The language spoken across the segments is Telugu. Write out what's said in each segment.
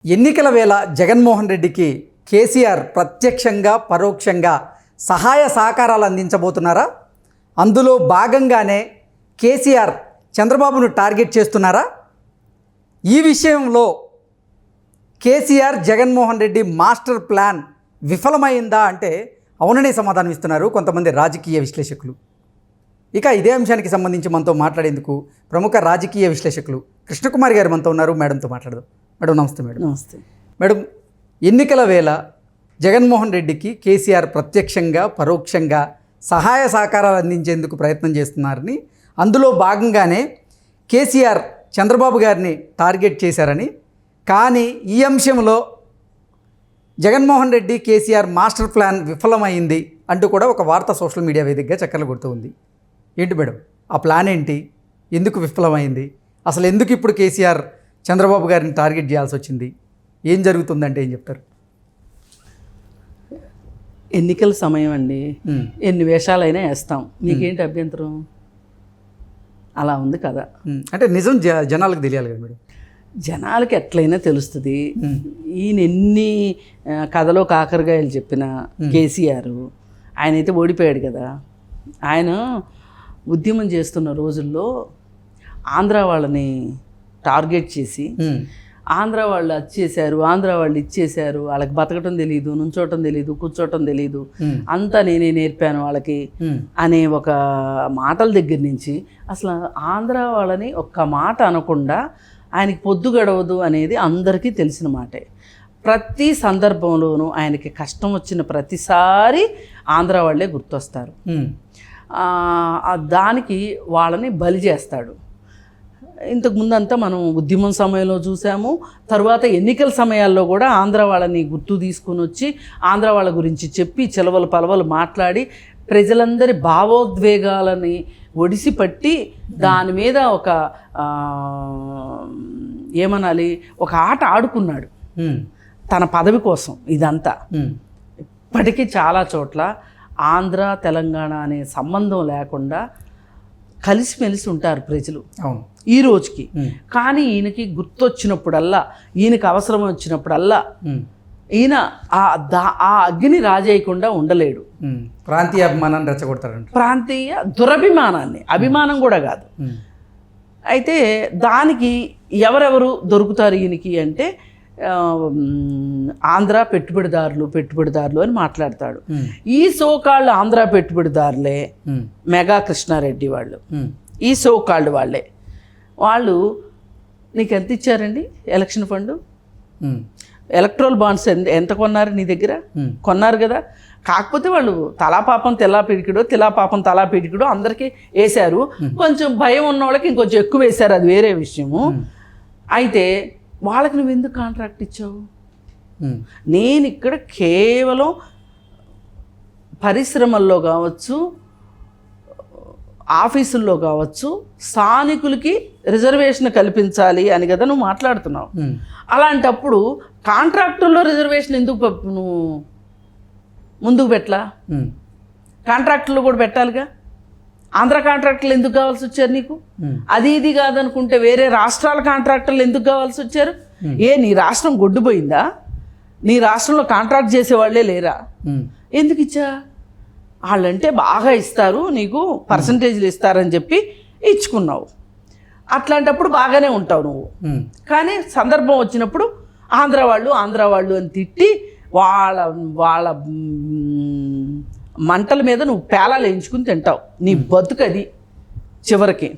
ఎన్నికల వేళ జగన్మోహన్ రెడ్డికి కేసీఆర్ ప్రత్యక్షంగా పరోక్షంగా సహాయ సహకారాలు అందించబోతున్నారా? అందులో భాగంగానే కేసీఆర్ చంద్రబాబును టార్గెట్ చేస్తున్నారా? ఈ విషయంలో కేసీఆర్ జగన్మోహన్ రెడ్డి మాస్టర్ ప్లాన్ విఫలమైందా అంటే అవుననే సమాధానం ఇస్తున్నారు కొంతమంది రాజకీయ విశ్లేషకులు. ఇక ఇదే అంశానికి సంబంధించి మనతో మాట్లాడేందుకు ప్రముఖ రాజకీయ విశ్లేషకులు కృష్ణకుమారి గారు మనతో ఉన్నారు. మేడంతో మాట్లాడదాం. మేడం నమస్తే. మేడం నమస్తే. మేడం, ఎన్నికల వేళ జగన్మోహన్ రెడ్డికి కేసీఆర్ ప్రత్యక్షంగా పరోక్షంగా సహాయ సహకారాలు అందించేందుకు ప్రయత్నం చేస్తున్నారని, అందులో భాగంగానే కేసీఆర్ చంద్రబాబు గారిని టార్గెట్ చేశారని, కానీ ఈ అంశంలో జగన్మోహన్ రెడ్డి కేసీఆర్ మాస్టర్ ప్లాన్ విఫలమైంది అంటూ కూడా ఒక వార్త సోషల్ మీడియా వేదికగా చక్కర్లు కొడుతూ ఉంది. ఏంటి మేడం ఆ ప్లాన్ ఏంటి? ఎందుకు విఫలమైంది? అసలు ఎందుకు ఇప్పుడు కేసీఆర్ చంద్రబాబు గారిని టార్గెట్ చేయాల్సి వచ్చింది? ఏం జరుగుతుందంటే ఏం చెప్తారు? ఎన్నికల సమయం అండి, ఎన్ని వేషాలైనా వేస్తాం, మీకేంటి అభ్యంతరం? అలా ఉంది కదా. అంటే నిజం జనాలకు తెలియాలి కదా మేడం. జనాలకి ఎట్లయినా తెలుస్తుంది. ఈయన ఎన్ని కథలో కాకరకాయలు చెప్పిన కేసీఆర్ ఆయన అయితే ఓడిపోయాడు కదా. ఆయన ఉద్యమం చేస్తున్న రోజుల్లో ఆంధ్ర వాళ్ళని టార్గెట్ చేసి ఆంధ్ర వాళ్ళు అది చేశారు, ఆంధ్ర వాళ్ళు ఇచ్చేశారు, వాళ్ళకి బతకటం తెలియదు, నుంచోటం తెలియదు, కూర్చోటం తెలియదు, అంతా నేనే నేర్పాను వాళ్ళకి అనే ఒక మాటల దగ్గర నుంచి అసలు ఆంధ్ర వాళ్ళని ఒక్క మాట అనకుండా ఆయనకి పొద్దు గడవదు అనేది అందరికీ తెలిసిన మాటే. ప్రతి సందర్భంలోనూ ఆయనకి కష్టం వచ్చిన ప్రతిసారి ఆంధ్ర వాళ్ళే గుర్తొస్తారు. దానికి వాళ్ళని బలి చేస్తాడు. ఇంతకుముందంతా మనం ఉద్యమం సమయంలో చూసాము, తర్వాత ఎన్నికల సమయాల్లో కూడా ఆంధ్ర వాళ్ళని గుర్తు తీసుకుని వచ్చి ఆంధ్ర వాళ్ళ గురించి చెప్పి చిలవలు పలవలు మాట్లాడి ప్రజలందరి భావోద్వేగాలని ఒడిసిపట్టి దాని మీద ఒక ఏమనాలి, ఒక ఆట ఆడుకున్నాడు తన పదవి కోసం. ఇదంతా ఇప్పటికీ చాలా చోట్ల ఆంధ్ర తెలంగాణ అనే సంబంధం లేకుండా కలిసిమెలిసి ఉంటారు ప్రజలు ఈ రోజుకి. కానీ ఈయనకి గుర్తొచ్చినప్పుడల్లా, ఈయనకి అవసరం వచ్చినప్పుడల్లా ఈయన ఆ అగ్ని రాజేయకుండా ఉండలేడు. ప్రాంతీయ అభిమానాన్ని రెచ్చగొడతారంట. ప్రాంతీయ దురభిమానాన్ని, అభిమానం కూడా కాదు. అయితే దానికి ఎవరెవరు దొరుకుతారు ఈయనకి అంటే ఆంధ్ర పెట్టుబడిదారులు అని మాట్లాడతాడు. ఈ సోకాళ్ళు ఆంధ్ర పెట్టుబడిదారులే మెగా కృష్ణారెడ్డి వాళ్ళు, ఈ సోకాళ్ళు వాళ్ళే. వాళ్ళు నీకు ఎంత ఇచ్చారండి ఎలక్షన్ ఫండ్? ఎలక్ట్రల్ బాండ్స్ ఎంత కొన్నారు నీ దగ్గర? కొన్నారు కదా. కాకపోతే వాళ్ళు తలాపాపం తెలా పిడికిడో అందరికీ వేశారు. కొంచెం భయం ఉన్న వాళ్ళకి ఇంకొంచెం ఎక్కువ వేశారు, అది వేరే విషయము. అయితే వాళ్ళకి నువ్వు ఎందుకు కాంట్రాక్ట్ ఇచ్చావు? నేను ఇక్కడ కేవలం పరిశ్రమల్లో కావచ్చు, ఆఫీసుల్లో కావచ్చు, స్థానికులకి రిజర్వేషన్ కల్పించాలి అని కదా నువ్వు మాట్లాడుతున్నావు. అలాంటప్పుడు కాంట్రాక్టుల్లో రిజర్వేషన్ ఎందుకు నువ్వు ముందుకు పెట్టలా? కాంట్రాక్టుల్లో కూడా పెట్టాలిగా. ఆంధ్ర కాంట్రాక్టర్లు ఎందుకు కావాల్సి వచ్చారు నీకు? అది ఇది కాదనుకుంటే వేరే రాష్ట్రాల కాంట్రాక్టర్లు ఎందుకు కావాల్సి వచ్చారు? నీ రాష్ట్రం గొడ్డుపోయిందా? నీ రాష్ట్రంలో కాంట్రాక్ట్ చేసేవాళ్లే లేరా? ఎందుకు ఇచ్చా? వాళ్ళంటే బాగా ఇస్తారు, నీకు పర్సంటేజ్లు ఇస్తారని చెప్పి ఇచ్చుకున్నావు. అట్లాంటప్పుడు బాగానే ఉంటావు నువ్వు. కానీ సందర్భం వచ్చినప్పుడు ఆంధ్ర వాళ్ళు అని తిట్టి వాళ్ళ మంటల మీద నువ్వు పేలాలు వేయించుకుని తింటావు. నీ బతుకది చివరికి.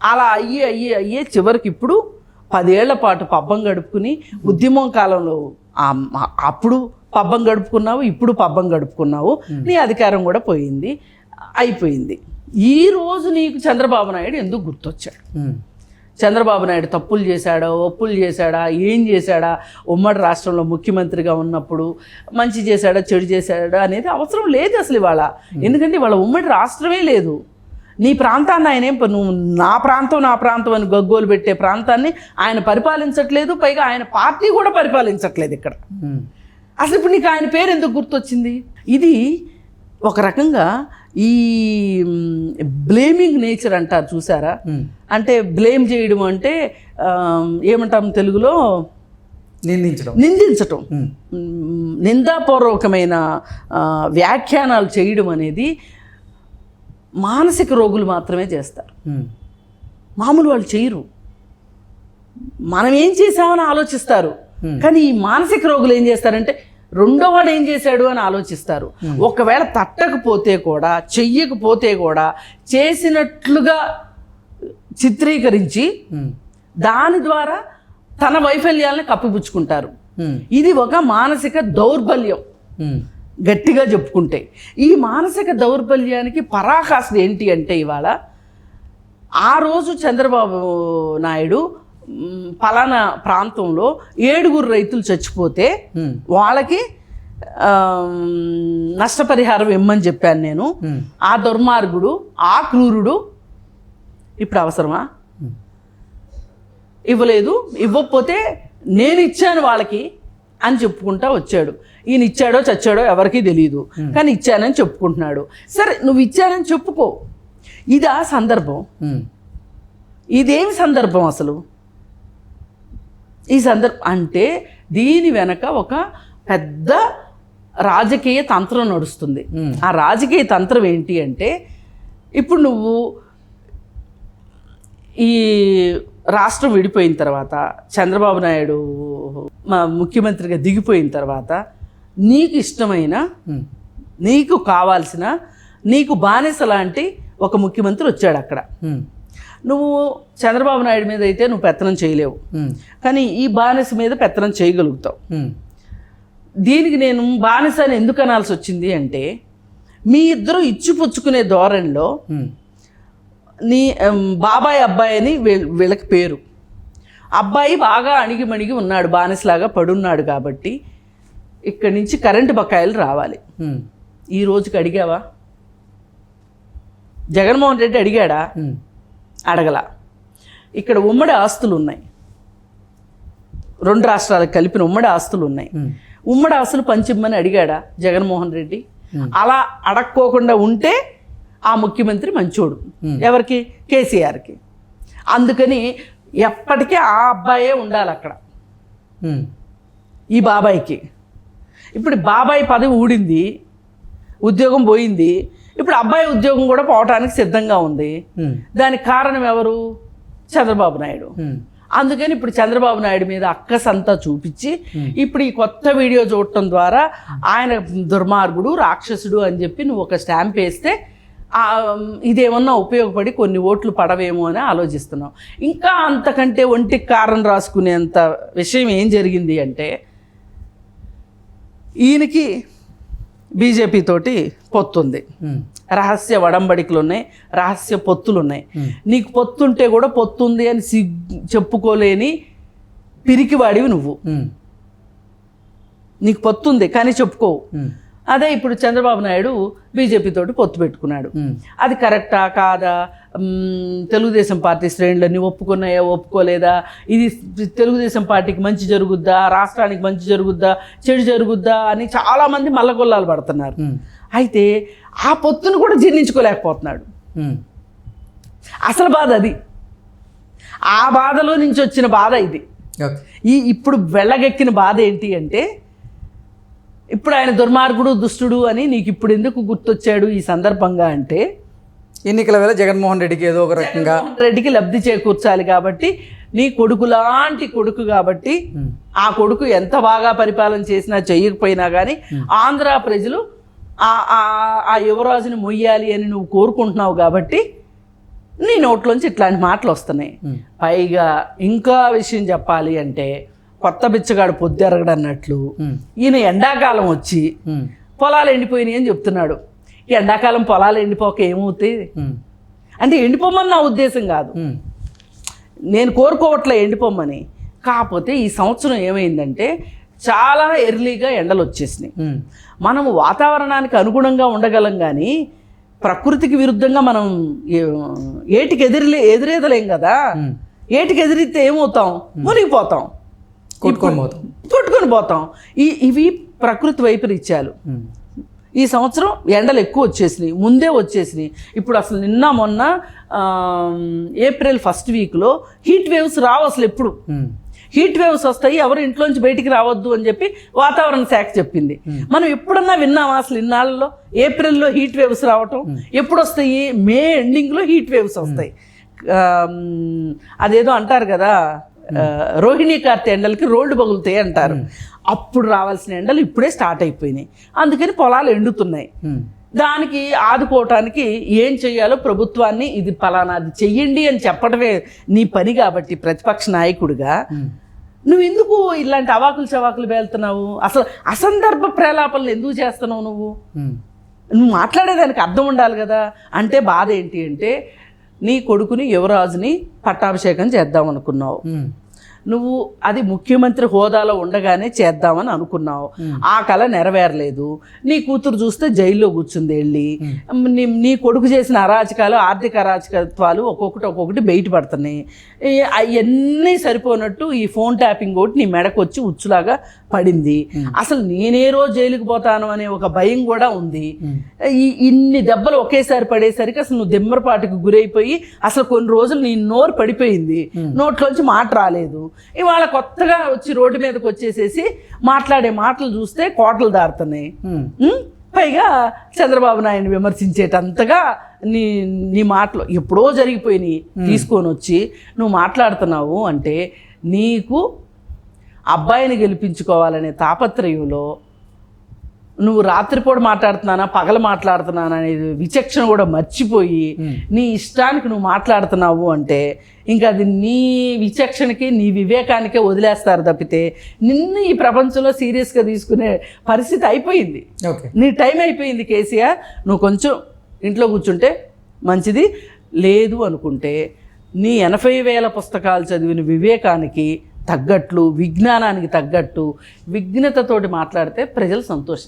అలా అయ్యే చివరికి ఇప్పుడు 10 ఏళ్ల పాటు పబ్బం గడుపుకుని, ఉద్యమం కాలంలో అప్పుడు పబ్బం గడుపుకున్నావు, ఇప్పుడు పబ్బం గడుపుకున్నావు, నీ అధికారం కూడా అయిపోయింది. ఈరోజు నీకు చంద్రబాబు నాయుడు ఎందుకు గుర్తొచ్చాడు? చంద్రబాబు నాయుడు తప్పులు చేశాడా, ఒప్పులు చేశాడా, ఏం చేశాడా, ఉమ్మడి రాష్ట్రంలో ముఖ్యమంత్రిగా ఉన్నప్పుడు మంచి చేశాడా, చెడు చేశాడా అనేది అవసరం లేదు అసలు ఇవాళ. ఎందుకంటే ఇవాళ ఉమ్మడి రాష్ట్రమే లేదు. నీ ప్రాంతాన్ని ఆయన నువ్వు నా ప్రాంతం అని గగ్గోలు పెట్టే ప్రాంతాన్ని ఆయన పరిపాలించట్లేదు. పైగా ఆయన పార్టీ కూడా పరిపాలించట్లేదు ఇక్కడ. అసలు ఇప్పుడు నీకు ఆయన పేరు ఎందుకు గుర్తొచ్చింది? ఇది ఒక రకంగా ఈ బ్లేమింగ్ నేచర్ అంటారు చూసారా? అంటే బ్లేమ్ చేయడం అంటే ఏమంటాం తెలుగులో, నిందించటం, నిందాపూర్వకమైన వ్యాఖ్యానాలు చేయడం అనేది మానసిక రోగులు మాత్రమే చేస్తారు. మామూలు వాళ్ళు చేయరు. మనం ఏం చేసామని ఆలోచిస్తారు, కానీ ఈ మానసిక రోగులు ఏం చేస్తారంటే రెండో వాడు ఏం చేశాడు అని ఆలోచిస్తారు. ఒకవేళ తట్టకపోతే కూడా, చెయ్యకపోతే కూడా చేసినట్లుగా చిత్రీకరించి దాని ద్వారా తన వైఫల్యాలను కప్పిపుచ్చుకుంటారు. ఇది ఒక మానసిక దౌర్బల్యం. గట్టిగా చెప్పుకుంటే ఈ మానసిక దౌర్బల్యానికి పరాకాష్ఠ ఏంటి అంటే, ఇవాళ ఆ రోజు చంద్రబాబు నాయుడు పలానా ప్రాంతంలో 7 రైతులు చచ్చిపోతే వాళ్ళకి నష్టపరిహారం ఇమ్మని చెప్పాను నేను. ఆ దుర్మార్గుడు, ఆ క్రూరుడు ఇప్పుడు అవసరమా? ఇవ్వలేదు. ఇవ్వకపోతే నేను ఇచ్చాను వాళ్ళకి అని చెప్పుకుంటా వచ్చాడు. ఈయన ఇచ్చాడో చచ్చాడో ఎవరికీ తెలియదు, కానీ ఇచ్చానని చెప్పుకుంటున్నాడు. సరే, నువ్వు ఇచ్చానని చెప్పుకో. ఇదా సందర్భం? ఇదేమి సందర్భం అసలు? ఈ సందర్భం అంటే దీని వెనక ఒక పెద్ద రాజకీయ తంత్రం నడుస్తుంది. ఆ రాజకీయ తంత్రం ఏంటి అంటే, ఇప్పుడు నువ్వు ఈ రాష్ట్రం విడిపోయిన తర్వాత, చంద్రబాబు నాయుడు ముఖ్యమంత్రిగా దిగిపోయిన తర్వాత, నీకు ఇష్టమైన, నీకు కావాల్సిన, నీకు బానిస లాంటి ఒక ముఖ్యమంత్రి వచ్చాడు అక్కడ. నువ్వు చంద్రబాబు నాయుడు మీద అయితే నువ్వు పెత్తనం చేయలేవు, కానీ ఈ బానిస మీద పెత్తనం చేయగలుగుతావు. దీనికి నేను బానిస అని ఎందుకు అనాల్సి వచ్చింది అంటే, మీ ఇద్దరు ఇచ్చిపుచ్చుకునే ధోరణిలో నీ బాబాయ్ అబ్బాయి అని వీళ్ళకి పేరు. అబ్బాయి బాగా అణిగిమణిగి ఉన్నాడు, బానిసలాగా పడున్నాడు. కాబట్టి ఇక్కడి నుంచి కరెంటు బకాయిలు రావాలి. ఈ రోజుకి అడిగావా? జగన్మోహన్ రెడ్డి అడిగాడా? అడగల. ఇక్కడ ఉమ్మడి ఆస్తులు ఉన్నాయి, 2 రాష్ట్రాలకు కలిపిన ఉమ్మడి ఆస్తులు ఉన్నాయి. ఉమ్మడి ఆస్తులు పంచిమ్మని అడిగాడా జగన్మోహన్ రెడ్డి? అలా అడక్కోకుండా ఉంటే ఆ ముఖ్యమంత్రి మంచోడు. ఎవరికి? కేసీఆర్కి. అందుకని ఎప్పటికీ ఆ అబ్బాయే ఉండాలి అక్కడ, ఈ బాబాయికి. ఇప్పుడు బాబాయ్ పదవి ఊడింది, ఉద్యోగం పోయింది. ఇప్పుడు అబ్బాయి ఉద్యోగం కూడా పోవటానికి సిద్ధంగా ఉంది. దానికి కారణం ఎవరు? చంద్రబాబు నాయుడు. అందుకని ఇప్పుడు చంద్రబాబు నాయుడు మీద అక్కసంతా చూపించి ఇప్పుడు ఈ కొత్త వీడియో చూడటం ద్వారా ఆయన దుర్మార్గుడు, రాక్షసుడు అని చెప్పి నువ్వు ఒక స్టాంప్ వేస్తే ఇదేమన్నా ఉపయోగపడి కొన్ని ఓట్లు పడవేమో అని ఆలోచిస్తున్నావు. ఇంకా అంతకంటే ఒంటికి కారం రాసుకునేంత విషయం ఏం జరిగింది అంటే, ఈయనకి బీజేపీ తోటి పొత్తుంది, రహస్య వడంబడికలు ఉన్నాయి, రహస్య పొత్తులు ఉన్నాయి. నీకు పొత్తుంటే కూడా పొత్తుంది అని చెప్పుకోలేని పిరికివాడివి నువ్వు. నీకు పొత్తుంది కానీ చెప్పుకోవు. అదే ఇప్పుడు చంద్రబాబు నాయుడు బీజేపీ తోటి పొత్తు పెట్టుకున్నాడు. అది కరెక్టా కాదా? తెలుగుదేశం పార్టీ శ్రేణులన్నీ ఒప్పుకున్నాయా, ఒప్పుకోలేదా? ఇది తెలుగుదేశం పార్టీకి మంచి జరుగుద్దా, రాష్ట్రానికి మంచి జరుగుద్దా, చెడు జరుగుద్దా అని చాలామంది మల్లగొల్లాలు పడుతున్నారు. అయితే ఆ పొత్తును కూడా జీర్ణించుకోలేకపోతున్నాడు. అసలు బాధ అది. ఆ బాధలో నుంచి వచ్చిన బాధ ఇది. ఇప్పుడు వెళ్ళగెక్కిన బాధ ఏంటి అంటే, ఇప్పుడు ఆయన దుర్మార్గుడు, దుష్టుడు అని నీకు ఇప్పుడు ఎందుకు గుర్తొచ్చాడు ఈ సందర్భంగా అంటే, ఎన్నికల వేళ జగన్మోహన్ రెడ్డికి ఏదో ఒక రకంగా రెడ్డికి లబ్ధి చేకూర్చాలి కాబట్టి, నీ కొడుకు లాంటి కొడుకు కాబట్టి, ఆ కొడుకు ఎంత బాగా పరిపాలన చేసినా చెయ్యకపోయినా కానీ ఆంధ్ర ప్రజలు ఆ యువరాజుని మొయ్యాలి అని నువ్వు కోరుకుంటున్నావు కాబట్టి నీ నోట్లోంచి ఇట్లాంటి మాటలు వస్తున్నాయి. పైగా ఇంకా విషయం చెప్పాలి అంటే, కొత్త బిచ్చగాడు పొద్దెరగడన్నట్లు ఈయన ఎండాకాలం వచ్చి పొలాలు ఎండిపోయినాయి అని చెప్తున్నాడు. ఎండాకాలం పొలాలు ఎండిపోక ఏమవుతాయి అంటే, ఎండిపోమని నా ఉద్దేశం కాదు, నేను కోరుకోవట్లే ఎండిపోమని. కాకపోతే ఈ సంవత్సరం ఏమైందంటే చాలా ఎర్లీగా ఎండలు వచ్చేసినాయి. మనము వాతావరణానికి అనుగుణంగా ఉండగలం కానీ ప్రకృతికి విరుద్ధంగా మనం ఏటికి ఎదురేదలేం కదా. ఏటికి ఎదిరితే ఏమవుతాం? మునిగిపోతాం, కొట్టుకొని పోతాం. ఇవి ప్రకృతి వైపరీత్యాలు. ఈ సంవత్సరం ఎండలు ఎక్కువ వచ్చేసినాయి, ముందే వచ్చేసినాయి. ఇప్పుడు అసలు నిన్న మొన్న ఏప్రిల్ 1st వీక్లో హీట్ వేవ్స్ రావు అసలు. ఎప్పుడు హీట్ వేవ్స్ వస్తాయి, ఎవరు ఇంట్లోంచి బయటికి రావద్దు అని చెప్పి వాతావరణ శాఖ చెప్పింది. మనం ఎప్పుడన్నా విన్నామా అసలు ఇన్నాళ్ళలో? ఏప్రిల్లో హీట్ వేవ్స్ రావటం ఎప్పుడు వస్తాయి? మే ఎండింగ్లో హీట్ వేవ్స్ వస్తాయి. అదేదో అంటారు కదా, రోహిణి కార్తె ఎండలకి రోడ్డు పగులుతాయి అంటారు. అప్పుడు రావాల్సిన ఎండలు ఇప్పుడే స్టార్ట్ అయిపోయినాయి. అందుకని పొలాలు ఎండుతున్నాయి. దానికి ఆదుకోవటానికి ఏం చెయ్యాలో ప్రభుత్వాన్ని ఇది ఫలానాది చెయ్యండి అని చెప్పడమే నీ పని. కాబట్టి ప్రతిపక్ష నాయకుడిగా నువ్వు ఎందుకు ఇలాంటి అవాకులు చవాకులు వెళ్తున్నావు? అసలు అసందర్భ ప్రేలాపనలు ఎందుకు చేస్తున్నావు? నువ్వు మాట్లాడేదానికి అర్థం ఉండాలి కదా. అంటే బాధ ఏంటి అంటే, నీ కొడుకుని యువరాజుని పట్టాభిషేకం చేద్దాం అనుకున్నావు నువ్వు. అది ముఖ్యమంత్రి హోదాలో ఉండగానే చేద్దామని అనుకున్నావు. ఆ కళ నెరవేరలేదు. నీ కూతురు చూస్తే జైల్లో కూర్చుంది వెళ్ళి. నీ కొడుకు చేసిన అరాచకాలు, ఆర్థిక అరాచకత్వాలు ఒక్కొక్కటి బయటపడుతున్నాయి. అవన్నీ సరిపోనట్టు ఈ ఫోన్ ట్యాపింగ్ ఒకటి నీ మెడకు వచ్చి ఉచ్చులాగా పడింది. అసలు నేనే రోజు జైలుకి పోతాను అనే ఒక భయం కూడా ఉంది. ఇన్ని దెబ్బలు ఒకేసారి పడేసరికి అసలు నువ్వు దిమ్మరపాటుకు గురైపోయి అసలు కొన్ని రోజులు నీ నోరు పడిపోయింది, నోట్లోంచి మాట రాలేదు. ఇవాళ కొత్తగా వచ్చి రోడ్డు మీదకి వచ్చేసేసి మాట్లాడే మాటలు చూస్తే కోటలు దారుతున్నాయి. పైగా చంద్రబాబు నాయుడిని విమర్శించేటంతగా నీ మాటలు ఎప్పుడో జరిగిపోయినాయి తీసుకొని వచ్చి నువ్వు మాట్లాడుతున్నావు. అంటే నీకు అబ్బాయిని గెలిపించుకోవాలనే తాపత్రయంలో నువ్వు రాత్రిపూట మాట్లాడుతున్నానా పగలు మాట్లాడుతున్నానా అనేది విచక్షణ కూడా మర్చిపోయి నీ ఇష్టానికి నువ్వు మాట్లాడుతున్నావు అంటే ఇంకా అది నీ విచక్షణకి నీ వివేకానికే వదిలేస్తారు తప్పితే నిన్ను ఈ ప్రపంచంలో సీరియస్గా తీసుకునే పరిస్థితి అయిపోయింది. నీ టైం అయిపోయింది కేసీఆర్. నువ్వు కొంచెం ఇంట్లో కూర్చుంటే మంచిది. లేదు అనుకుంటే నీ 80,000 పుస్తకాలు చదివిన వివేకానికి తగ్గట్లు, విజ్ఞానానికి తగ్గట్టు విఘ్నతతోటి మాట్లాడితే ప్రజలు సంతోషిస్తారు.